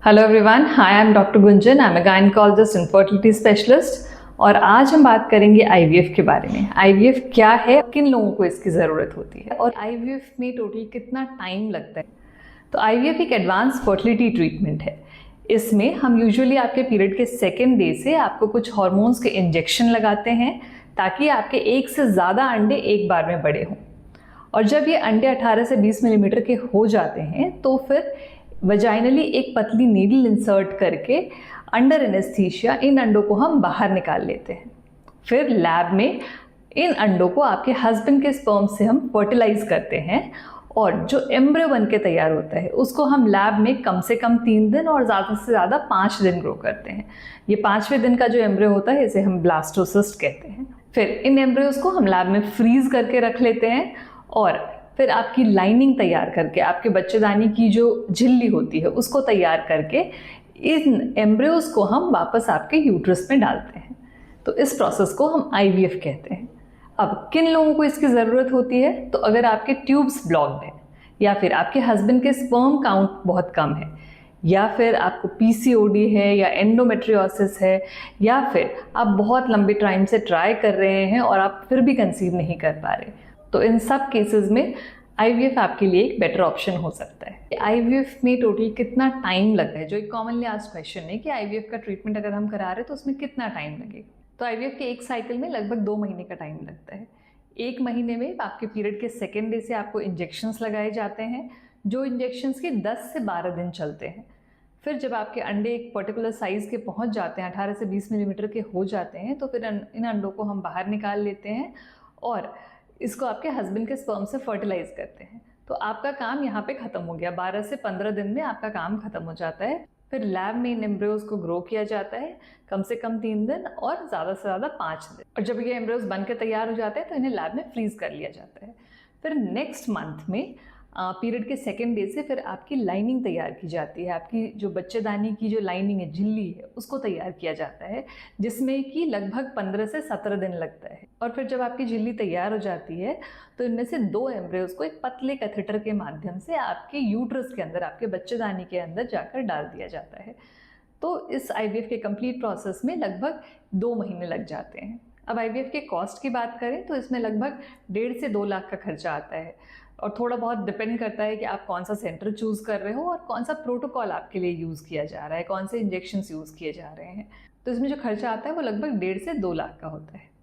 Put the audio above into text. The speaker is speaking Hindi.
Hello everyone, hi I am doctor Gunjan. I am a gynaecologist and fertility specialist और आज हम बात करेंगे आईवीएफ के बारे में। आईवीएफ क्या है, किन लोगों को इसकी ज़रूरत होती है और आईवीएफ में टोटल कितना टाइम लगता है। तो आईवीएफ एक एडवांस फर्टिलिटी ट्रीटमेंट है। इसमें हम यूजुअली आपके पीरियड के सेकेंड डे से आपको कुछ हॉर्मोन्स के इंजेक्शन लगाते हैं ताकि आपके एक से ज़्यादा अंडे एक बार में बड़े हों। और जब ये अंडे 18 से 20 मिलीमीटर के हो जाते हैं तो फिर वजाइनली एक पतली नीडल इंसर्ट करके अंडर एनेस्थीसिया इन अंडों को हम बाहर निकाल लेते हैं। फिर लैब में इन अंडों को आपके हस्बैंड के स्पर्म से हम फर्टिलाइज करते हैं और जो एम्ब्रियो बन के तैयार होता है उसको हम लैब में कम से कम 3 दिन और ज़्यादा से ज़्यादा 5 दिन ग्रो करते हैं। ये 5वें दिन का जो एम्ब्रियो होता है इसे हम ब्लास्टोसिस्ट कहते हैं। फिर इन एम्ब्रियोज को हम लैब में फ्रीज करके रख लेते हैं और फिर आपकी लाइनिंग तैयार करके आपके बच्चेदानी की जो झिल्ली होती है उसको तैयार करके इन एम्ब्रियोज को हम वापस आपके यूट्रस में डालते हैं। तो इस प्रोसेस को हम आईवीएफ कहते हैं। अब किन लोगों को इसकी ज़रूरत होती है, तो अगर आपके ट्यूब्स ब्लॉक्ड है या फिर आपके हस्बैंड के स्पर्म काउंट बहुत कम है या फिर आपको पीसीओडी है या एंडोमेट्रियोसिस है या फिर आप बहुत लंबे टाइम से ट्राई कर रहे हैं और आप फिर भी कंसीव नहीं कर पा रहे, तो इन सब केसेस में आईवीएफ आपके लिए एक बेटर ऑप्शन हो सकता है। आईवीएफ में टोटल कितना टाइम लगता है, जो एक कॉमनली आस्क्ड क्वेश्चन है कि आईवीएफ का ट्रीटमेंट अगर हम करा रहे हैं तो उसमें कितना टाइम लगेगा। तो आईवीएफ के एक साइकिल में लगभग 2 महीने का टाइम लगता है। 1 महीने में आपके पीरियड के सेकेंड डे से आपको इंजेक्शंस लगाए जाते हैं, जो इंजेक्शंस के 10 से 12 दिन चलते हैं। फिर जब आपके अंडे एक पर्टिकुलर साइज़ के पहुंच जाते हैं, 18 से 20 मिलीमीटर के हो जाते हैं, तो फिर इन अंडों को हम बाहर निकाल लेते हैं और इसको आपके हस्बैंड के स्पर्म से फर्टिलाइज करते हैं। तो आपका काम यहाँ पे ख़त्म हो गया। 12 से 15 दिन में आपका काम ख़त्म हो जाता है। फिर लैब में इन एम्ब्रियोज को ग्रो किया जाता है कम से कम 3 दिन और ज़्यादा से ज़्यादा 5 दिन। और जब ये एम्ब्रियोज बन के तैयार हो जाते हैं तो इन्हें लैब में फ्रीज कर लिया जाता है। फिर नेक्स्ट मंथ में पीरियड के सेकेंड डे से फिर आपकी लाइनिंग तैयार की जाती है। आपकी जो बच्चेदानी की जो लाइनिंग है, झिल्ली है, उसको तैयार किया जाता है, जिसमें कि लगभग 15 से 17 दिन लगता है। और फिर जब आपकी झिल्ली तैयार हो जाती है तो इनमें से 2 एम्ब्रियोज को एक पतले कैथेटर के माध्यम से आपके यूट्रस के अंदर, आपके बच्चेदानी के अंदर जाकर डाल दिया जाता है। तो इस आईवीएफ के कंप्लीट प्रोसेस में लगभग 2 महीने लग जाते हैं। अब आईवीएफ के कॉस्ट की बात करें तो इसमें लगभग 1.5 से 2 लाख का खर्चा आता है और थोड़ा बहुत डिपेंड करता है कि आप कौन सा सेंटर चूज़ कर रहे हो और कौन सा प्रोटोकॉल आपके लिए यूज़ किया जा रहा है, कौन से इंजेक्शंस यूज़ किए जा रहे हैं। तो इसमें जो खर्चा आता है वो लगभग 1.5 से 2 लाख का होता है।